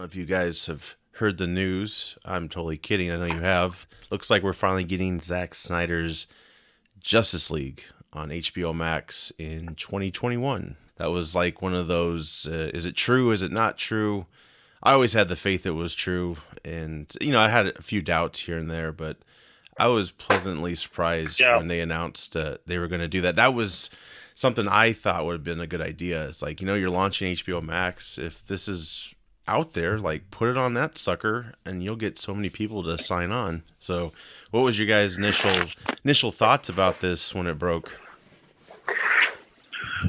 if you guys have heard the news. I'm totally kidding. I know you have. Looks like we're finally getting Zack Snyder's Justice League on HBO Max in 2021. That was like one of those, is it true? Is it not true? I always had the faith it was true. And, you know, I had a few doubts here and there, but I was pleasantly surprised when they announced they were going to do that. That was something I thought would have been a good idea. It's like, you know, you're launching HBO Max. If this is out there, like, put it on that sucker and you'll get so many people to sign on. So what was your guys' initial thoughts about this when it broke?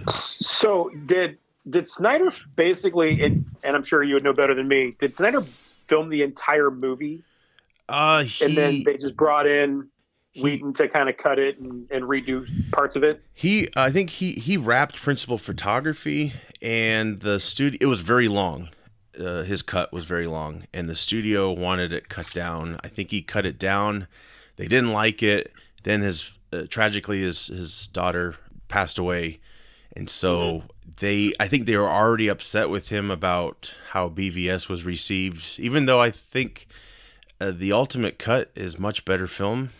So did Snyder basically, and I'm sure you would know better than me, did Snyder film the entire movie? And then they just brought in Whedon to kind of cut it and redo parts of it? I think he wrapped principal photography, and the studio, it was very long. His cut was very long, and the studio wanted it cut down. I think he cut it down. They didn't like it. Then tragically his daughter passed away, and so I think they were already upset with him about how BVS was received. Even though I think the ultimate cut is much better film.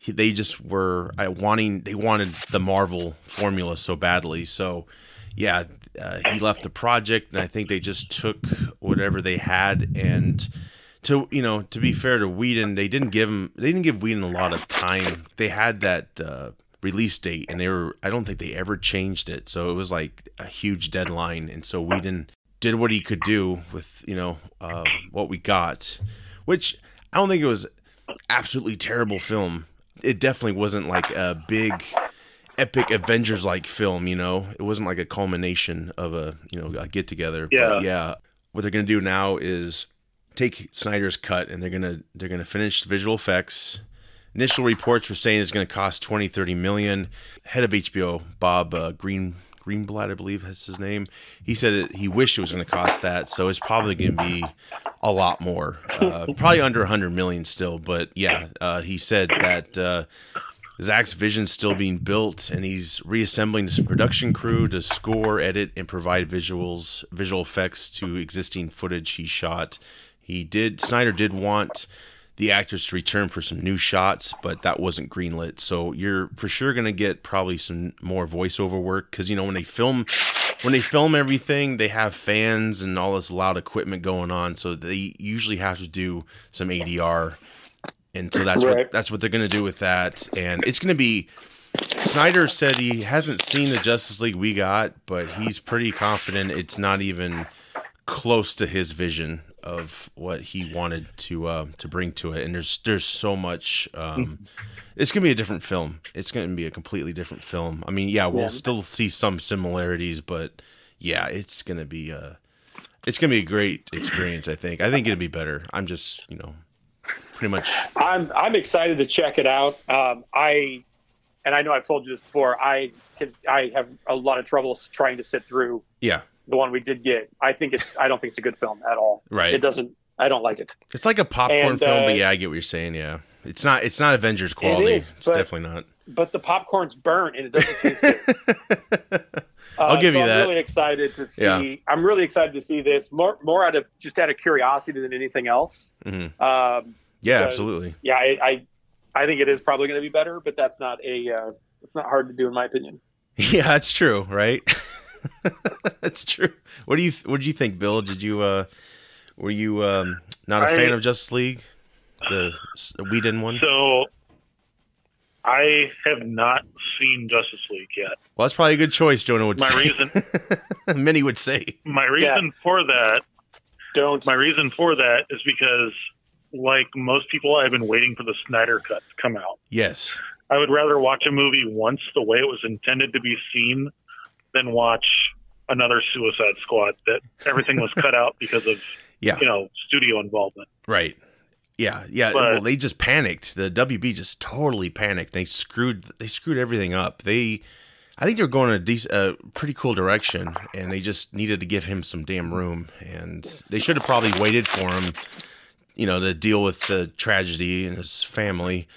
They just were wanted the Marvel formula so badly. So yeah, he left the project, and I think they just took whatever they had. And to be fair to Whedon, they didn't give Whedon a lot of time. They had that release date, and I don't think they ever changed it. So it was like a huge deadline, and so Whedon did what he could do with what we got, which I don't think it was absolutely terrible film. It definitely wasn't like a big epic Avengers like film, It wasn't like a culmination of a get together. Yeah. But yeah, what they're gonna do now is take Snyder's cut, and they're gonna finish visual effects. Initial reports were saying it's gonna cost 20-30 million. Head of HBO, Bob Greenblatt, I believe that's his name. He said he wished it was going to cost that, so it's probably going to be a lot more, probably under 100 million still. But yeah, he said that Zack's vision's still being built, and he's reassembling his production crew to score, edit, and provide visual effects to existing footage he shot. Snyder did want the actors to return for some new shots, but that wasn't greenlit. So you're for sure going to get probably some more voiceover work, because when they film everything, they have fans and all this loud equipment going on, so they usually have to do some ADR, and so that's what they're going to do with that. And it's going to be, Snyder said he hasn't seen the Justice League we got, but he's pretty confident it's not even close to his vision of what he wanted to bring to it. And there's so much. It's gonna be a different film. It's gonna be a completely different film. I mean, yeah, we'll still see some similarities, but yeah, it's gonna be a great experience. I think it'll be better. I'm just pretty much. I'm excited to check it out. I know I've told you this before. I have a lot of trouble trying to sit through. Yeah. The one we did get. I don't think it's a good film at all. Right. I don't like it. It's like a popcorn film, but yeah, I get what you're saying. Yeah. It's not Avengers quality. It's definitely not. But the popcorn's burnt and it doesn't taste good. I'll give you that. I'm really excited to see. Yeah. I'm really excited to see this more out of curiosity than anything else. Mm-hmm. Yeah, absolutely. Yeah, I think it is probably going to be better, but that's not it's not hard to do in my opinion. Yeah, that's true, right? That's true. What did you think, Bill? Did you were you not a fan of Justice League, the Whedon one? So I have not seen Justice League yet. Well, that's probably a good choice, Jonah would say. Reason, many would say. My reason for that is because, like most people, I've been waiting for the Snyder Cut to come out. Yes. I would rather watch a movie once the way it was intended to be seen than watch another Suicide Squad that everything was cut out because of studio involvement. Right. Yeah. Well, they just panicked. The WB just totally panicked. They screwed everything up. I think they were going a pretty cool direction, and they just needed to give him some damn room. And they should have probably waited for him, to deal with the tragedy and his family.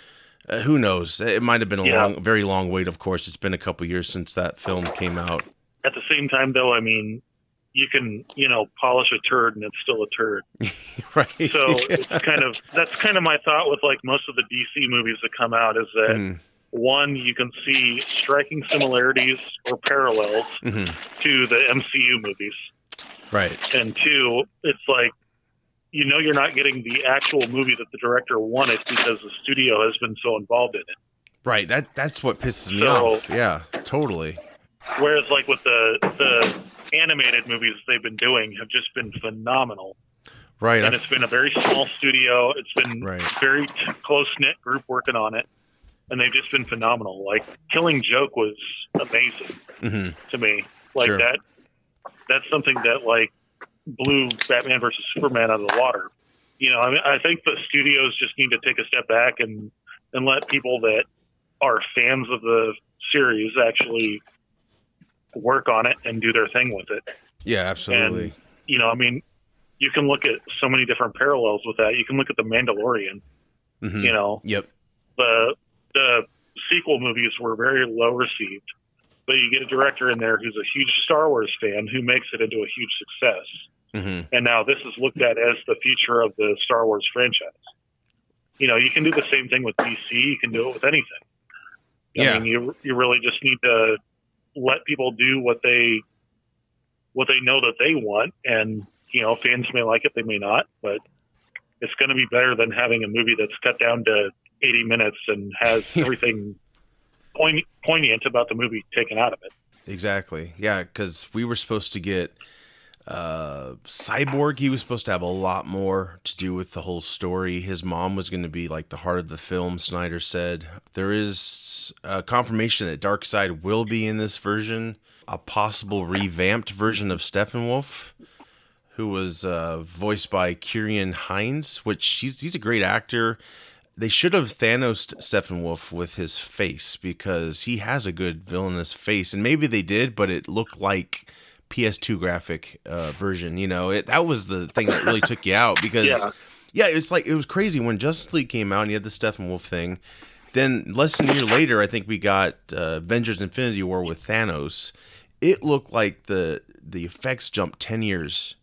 Who knows? It might have been a very long wait. Of course, it's been a couple years since that film came out. At the same time, though, I mean, you can, polish a turd and it's still a turd. Right. So that's kind of my thought with like most of the DC movies that come out is that one, you can see striking similarities or parallels to the MCU movies. Right. And two, it's like, you're not getting the actual movie that the director wanted because the studio has been so involved in it. Right. That's what pisses me off. Yeah, totally. Whereas like with the animated movies they've been doing have just been phenomenal. Right. And it's been a very small studio. It's been very close-knit group working on it. And they've just been phenomenal. Like Killing Joke was amazing to me. Like that's something that like blew Batman versus Superman out of the water. I think the studios just need to take a step back and let people that are fans of the series actually work on it and do their thing with it. Yeah, absolutely. And, you can look at so many different parallels with that. You can look at The Mandalorian. Yep. The sequel movies were very low received, but you get a director in there who's a huge Star Wars fan who makes it into a huge success. And now this is looked at as the future of the Star Wars franchise. You can do the same thing with DC. You can do it with anything. I mean, you really just need to let people do what they know that they want. And, fans may like it, they may not, but it's going to be better than having a movie that's cut down to 80 minutes and has everything poignant about the movie taken out of it. Exactly. Yeah, because we were supposed to get Cyborg. He was supposed to have a lot more to do with the whole story. His mom was going to be like the heart of the film, Snyder said. There is confirmation that Darkseid will be in this version. A possible revamped version of Steppenwolf, who was voiced by Kieran Hines, which he's a great actor. They should have Thanos Steppenwolf with his face because he has a good villainous face, and maybe they did, but it looked like PS2 graphic version. That was the thing that really took you out because it's like it was crazy when Justice League came out and you had the Steppenwolf thing. Then less than a year later, I think we got Avengers: Infinity War with Thanos. It looked like the effects jumped 10 years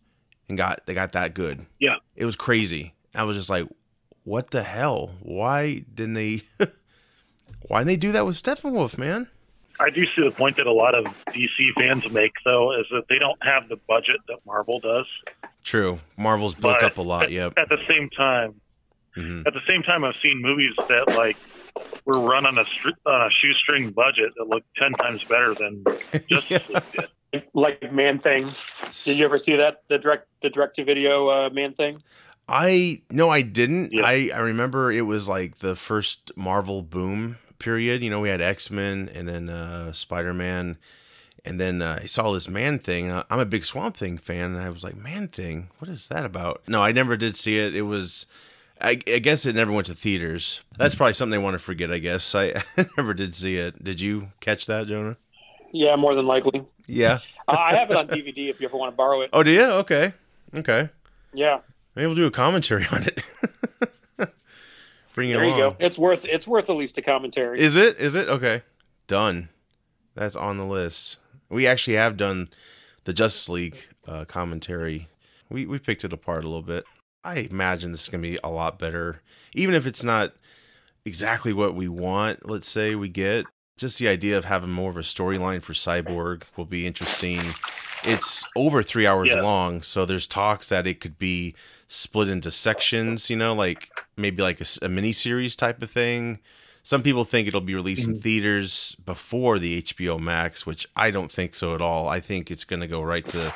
and they got that good. Yeah, it was crazy. I was just like, what the hell? Why didn't they do that with Steppenwolf, man? I do see the point that a lot of DC fans make, though, is that they don't have the budget that Marvel does. True. Marvel's built up a lot, yep. At the same time, I've seen movies that like were run on a shoestring budget that looked 10 times better than Justice League did. Like Man Thing. Did you ever see that? The direct to video Man Thing? No, I didn't. Yeah. I remember it was like the first Marvel boom period. We had X-Men and then Spider-Man, and then I saw this Man Thing. I'm a big Swamp Thing fan, and I was like, Man Thing, what is that about? No, I never did see it. It was, I guess it never went to theaters. That's probably something they want to forget, I guess. I never did see it. Did you catch that, Jonah? Yeah, more than likely. Yeah. I have it on DVD if you ever want to borrow it. Oh, do you? Okay. Yeah. Maybe we'll do a commentary on it. Bring it there along. You go. It's worth at least a commentary. Is it? Okay. Done. That's on the list. We actually have done the Justice League commentary. We picked it apart a little bit. I imagine this is going to be a lot better. Even if it's not exactly what we want, let's say we get. Just the idea of having more of a storyline for Cyborg will be interesting. It's over 3 hours long, so there's talks that it could be split into sections, like maybe like a mini-series type of thing. Some people think it'll be released in theaters before the HBO Max, which I don't think so at all. I think it's going to go right to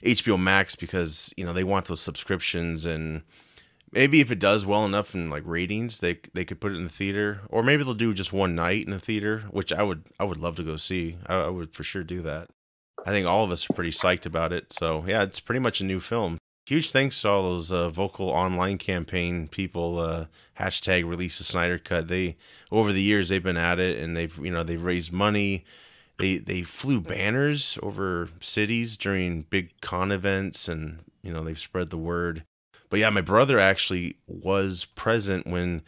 HBO Max because, they want those subscriptions, and maybe if it does well enough in like ratings, they could put it in the theater, or maybe they'll do just one night in the theater, which I would love to go see. I would for sure do that. I think all of us are pretty psyched about it. So yeah, it's pretty much a new film. Huge thanks to all those vocal online campaign people. Hashtag Release the Snyder Cut. Over the years they've been at it, and they've raised money. They flew banners over cities during big con events, and they've spread the word. But yeah, my brother actually was present when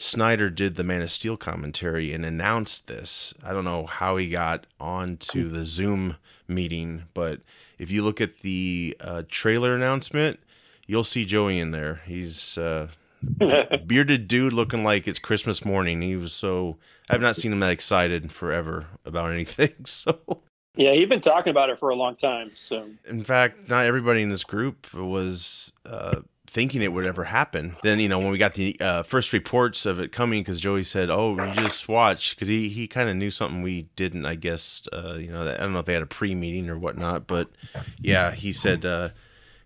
Snyder did the Man of Steel commentary and announced this. I don't know how he got onto the Zoom meeting, but if you look at the trailer announcement, you'll see Joey in there. He's bearded dude looking like it's Christmas morning. I've not seen him that excited forever about anything. So yeah, he's been talking about it for a long time. So in fact, not everybody in this group was thinking it would ever happen. Then, when we got the first reports of it coming, because Joey said, "Oh, you just watch," because he kind of knew something we didn't, I guess. I don't know if they had a pre-meeting or whatnot, but yeah, he said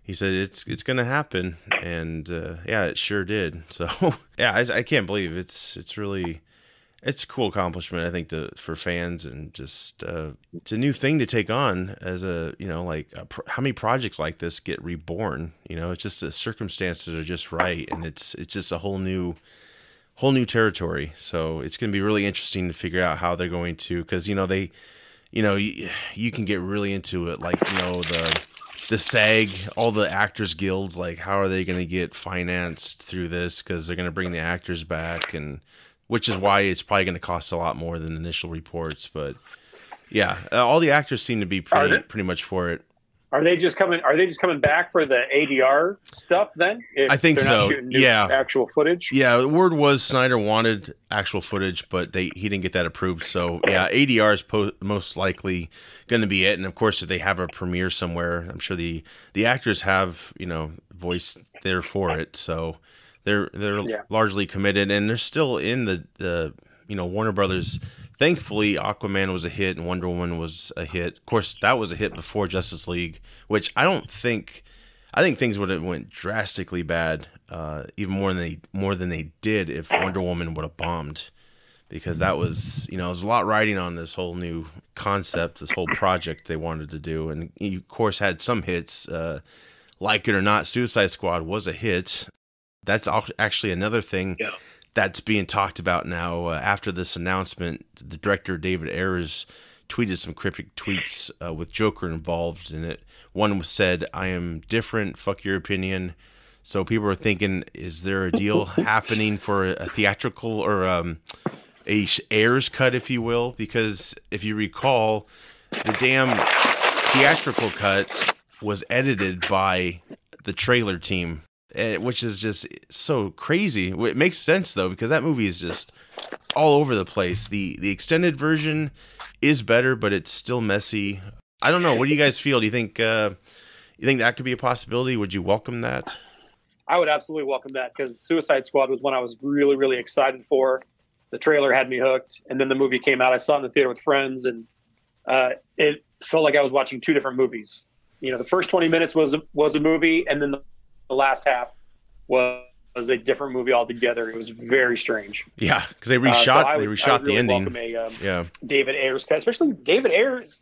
it's gonna happen, and yeah, it sure did. So yeah, I can't believe it's really. It's a cool accomplishment, I think, for fans, and just it's a new thing to take on as how many projects like this get reborn. It's just the circumstances are just right, and it's just a whole new territory. So it's going to be really interesting to figure out how they're going to, because you can get really into it, like the SAG, all the actors guilds, like how are they going to get financed through this, because they're going to bring the actors back, and which is why it's probably going to cost a lot more than initial reports. But yeah, all the actors seem to be pretty much for it. Are they just coming back for the ADR stuff then? I think so. Yeah, actual footage. Yeah, the word was Snyder wanted actual footage, but he didn't get that approved. So yeah, ADR is most likely going to be it. And of course, if they have a premiere somewhere, I'm sure the actors have voice there for it. So they're largely committed, and they're still in the Warner Brothers. Thankfully, Aquaman was a hit and Wonder Woman was a hit. Of course, that was a hit before Justice League, which I think things would have went drastically bad, even more than they did if Wonder Woman would have bombed, because that was there's a lot riding on this whole new concept, this whole project they wanted to do, and you of course had some hits. Like it or not, Suicide Squad was a hit. That's actually another thing that's being talked about now. After this announcement, the director, David Ayers, tweeted some cryptic tweets with Joker involved in it. One said, "I am different, fuck your opinion." So people are thinking, is there a deal happening for a theatrical or a Ayers cut, if you will? Because if you recall, the damn theatrical cut was edited by the trailer team, which is just so crazy. It makes sense though, because that movie is just all over the place. The extended version is better, but it's still messy. I don't know. What do you guys feel? Do you think that could be a possibility? Would you welcome that? I would absolutely welcome that, because Suicide Squad was one I was really, really excited for. The trailer had me hooked, and then the movie came out. I saw it in the theater with friends, and it felt like I was watching two different movies. The first 20 minutes was a movie, and then the last half was a different movie altogether. It was very strange. Yeah, because they reshot the ending. David Ayers, especially David Ayers.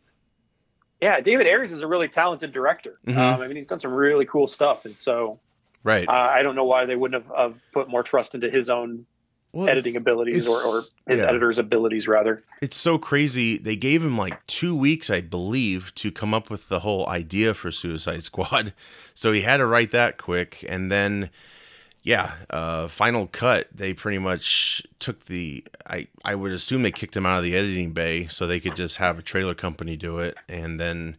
Yeah, David Ayers is a really talented director. Mm-hmm. He's done some really cool stuff, and so right. I don't know why they wouldn't have put more trust into his own editing abilities or his editor's abilities, rather. It's so crazy. They gave him like 2 weeks, I believe, to come up with the whole idea for Suicide Squad. So he had to write that quick. And then, Final Cut, they pretty much took I would assume they kicked him out of the editing bay so they could just have a trailer company do it. And then,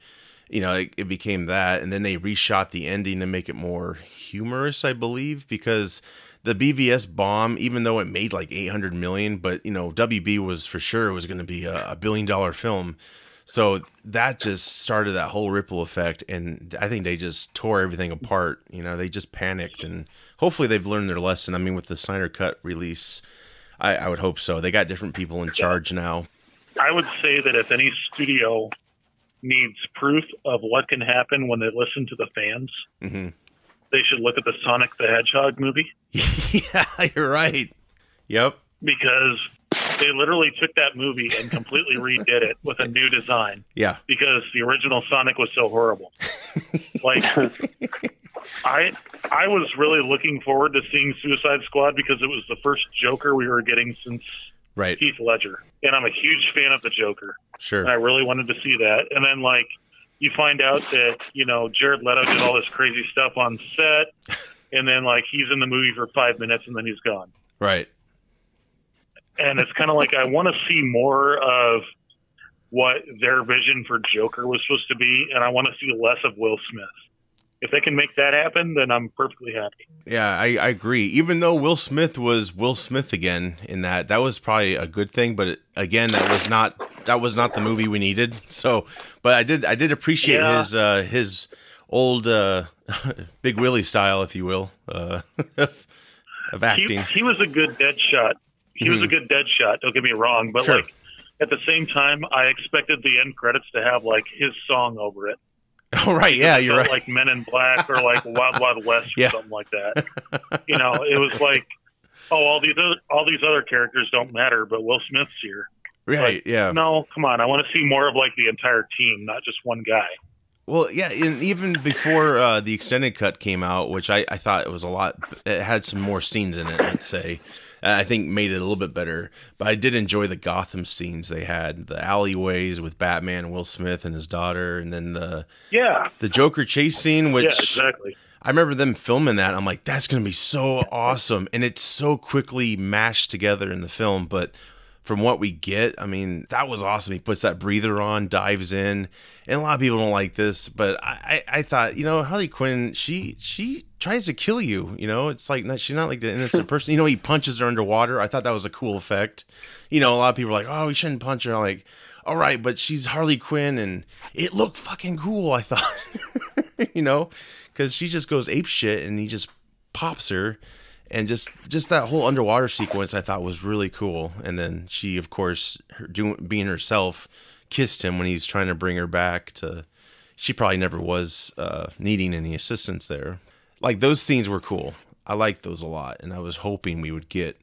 it became that. And then they reshot the ending to make it more humorous, I believe, because the BVS bomb, even though it made like $800 million, but WB was for sure it was going to be a $1 billion film. So that just started that whole ripple effect, and I think they just tore everything apart. They just panicked, and hopefully they've learned their lesson. I mean, with the Snyder Cut release, I would hope so. They got different people in charge now. I would say that if any studio needs proof of what can happen when they listen to the fans, mm-hmm. they should look at the Sonic the Hedgehog movie. Yeah, you're right. Yep. Because they literally took that movie and completely redid it with a new design. Yeah. Because the original Sonic was so horrible. Like, I was really looking forward to seeing Suicide Squad because it was the first Joker we were getting since Heath Ledger. And I'm a huge fan of the Joker. Sure. And I really wanted to see that. And then, you find out that, Jared Leto did all this crazy stuff on set, and then, he's in the movie for 5 minutes, and then he's gone. Right. And it's kind of like I want to see more of what their vision for Joker was supposed to be, and I want to see less of Will Smith. If they can make that happen, then I'm perfectly happy. Yeah, I agree. Even though Will Smith was Will Smith again in that was probably a good thing. But again, that was not the movie we needed. So, but I did appreciate his old Big Willie style, if you will, of acting. He was a good Deadshot. He was a good Deadshot. Don't get me wrong, but Sure. like at the same time, I expected the end credits to have like his song over it. Oh, right. Yeah, you're right. Like Men in Black or like Wild Wild West or something like that. You know, it was like, oh, all these other characters don't matter, but Will Smith's here. Right. Like, yeah. no, come on. I want to see more of like the entire team, not just one guy. Well, yeah, and even before the extended cut came out, which I thought it was it had some more scenes in it, let's say. I think made it a little bit better. But I did enjoy the Gotham scenes they had. The alleyways with Batman and Will Smith and his daughter, and then the Joker chase scene, which exactly. I remember them filming that. I'm like, that's going to be so awesome. And it's so quickly mashed together in the film, but from what we get, I mean, that was awesome. He puts that breather on, dives in, and a lot of people don't like this, but I thought, you know, Harley Quinn, she tries to kill you, you know, it's like, she's not like the innocent person. You know, he punches her underwater. I thought that was a cool effect. You know, a lot of people are like, oh, we shouldn't punch her. I'm like, all right, but she's Harley Quinn, and it looked fucking cool, I thought, you know, because she just goes ape shit, and he just pops her. And just that whole underwater sequence I thought was really cool. And then she, of course, being herself, kissed him when he's trying to bring her back to. She probably never was needing any assistance there. Like, those scenes were cool. I liked those a lot, and I was hoping we would get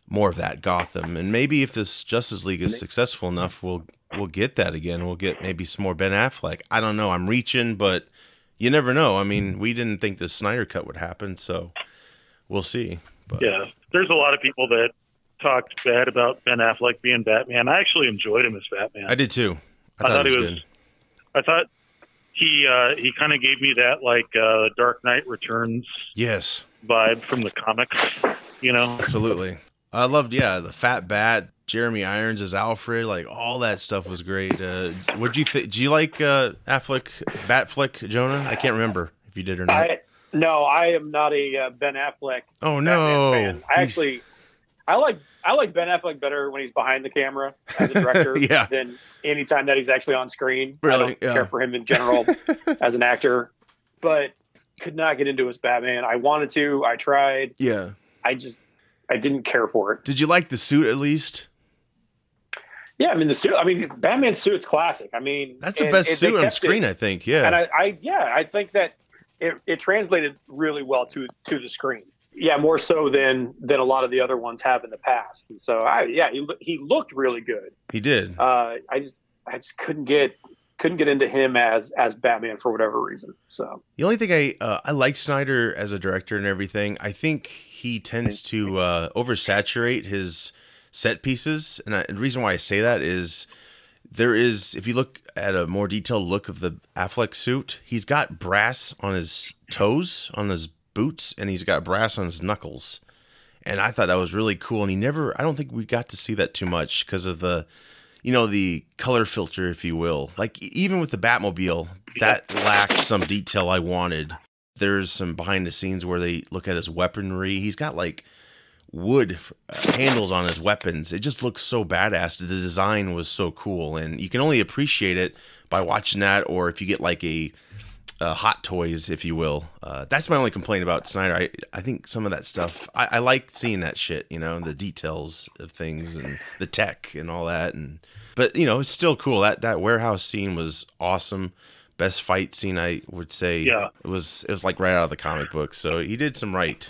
more of that Gotham. And maybe if this Justice League is successful enough, we'll get that again. We'll get maybe some more Ben Affleck. I don't know. I'm reaching, but you never know. I mean, we didn't think the Snyder Cut would happen, so. We'll see. But. Yeah, there's a lot of people that talked bad about Ben Affleck being Batman. I actually enjoyed him as Batman. I did too. I thought he was good. I thought he kind of gave me that like Dark Knight Returns vibe from the comics. You know, absolutely. I loved the Fat Bat, Jeremy Irons as Alfred, like all that stuff was great. What'd you think? Do you like Affleck, Batfleck, Jonah? I can't remember if you did or not. No, I am not a Ben Affleck. Oh no! Fan. I like Ben Affleck better when he's behind the camera as a director than any time that he's actually on screen. Really? I don't care for him in general as an actor, but could not get into his Batman. I wanted to. I tried. Yeah. I didn't care for it. Did you like the suit at least? Yeah, I mean the suit. I mean, Batman's suit's classic. I mean, that's the best suit on screen, I think. Yeah, and I think that. It translated really well to the screen. Yeah, more so than a lot of the other ones have in the past. And so he looked really good. He did. I just couldn't get into him as Batman for whatever reason. So the only thing I like Snyder as a director and everything, I think he tends to oversaturate his set pieces. And the reason why I say that is if you look at a more detailed look of the Affleck suit, he's got brass on his toes, on his boots, and he's got brass on his knuckles. And I thought that was really cool. And I don't think we got to see that too much because of the color filter, if you will. Like, even with the Batmobile, that lacked some detail I wanted. There's some behind the scenes where they look at his weaponry. He's got like wood handles on his weapons. It just looks so badass. The design was so cool, and you can only appreciate it by watching that, or if you get like a Hot Toys, if you will. That's my only complaint about Snyder. I think some of that stuff, I like seeing that shit, you know, the details of things and the tech and all that. But you know, it's still cool. That warehouse scene was awesome. Best fight scene, I would say. Yeah. It was like right out of the comic book. So he did some right.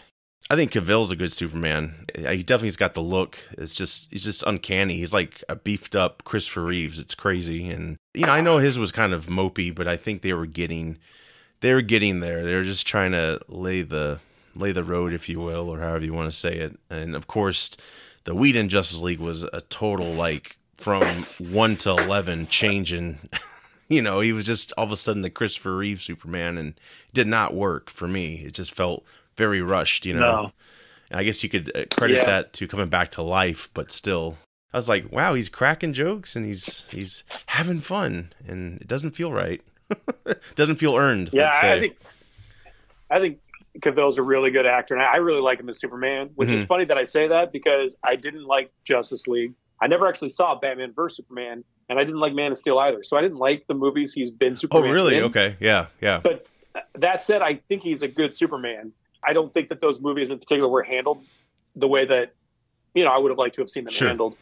I think Cavill's a good Superman. He definitely's got the look. He's just uncanny. He's like a beefed up Christopher Reeves. It's crazy. And you know, I know his was kind of mopey, but I think they were getting there. They were just trying to lay the road, if you will, or however you want to say it. And of course, the Whedon Justice League was a total like from 1 to 11 changing. You know, he was just all of a sudden the Christopher Reeve Superman, and it did not work for me. It just felt very rushed, you know. And I guess you could credit that to coming back to life, but still, I was like, wow, he's cracking jokes and he's having fun, and it doesn't feel right. It doesn't feel earned. Yeah, I think Cavill's a really good actor, and I really like him as Superman, which is funny that I say that because I didn't like Justice League. I never actually saw Batman vs. Superman, and I didn't like Man of Steel either. So I didn't like the movies he's been Superman. Oh, really? in. Okay. Yeah. But that said, I think he's a good Superman. I don't think that those movies in particular were handled the way that, I would have liked to have seen them handled.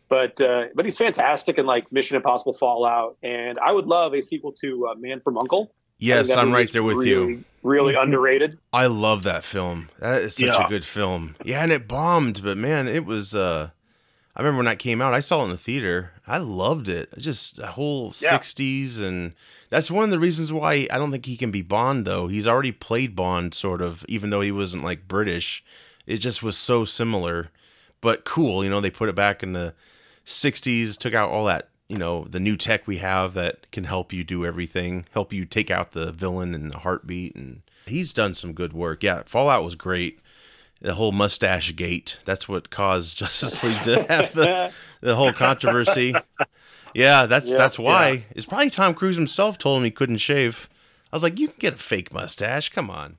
But he's fantastic in like Mission Impossible Fallout, and I would love a sequel to Man from U.N.C.L.E. Yes, I'm right there with you. Really underrated. I love that film. That is such a good film. Yeah, and it bombed, but man, it was. I remember when that came out. I saw it in the theater. I loved it. Just the whole '60s, and that's one of the reasons why I don't think he can be Bond. Though he's already played Bond, sort of, even though he wasn't like British. It just was so similar, but cool. They put it back in the '60s, took out all that. The new tech we have that can help you do everything, help you take out the villain in a heartbeat. And he's done some good work. Yeah, Fallout was great. The whole mustache gate, that's what caused Justice League to have the whole controversy. Yeah, that's why. Yeah. It's probably Tom Cruise himself told him he couldn't shave. I was like, you can get a fake mustache. Come on.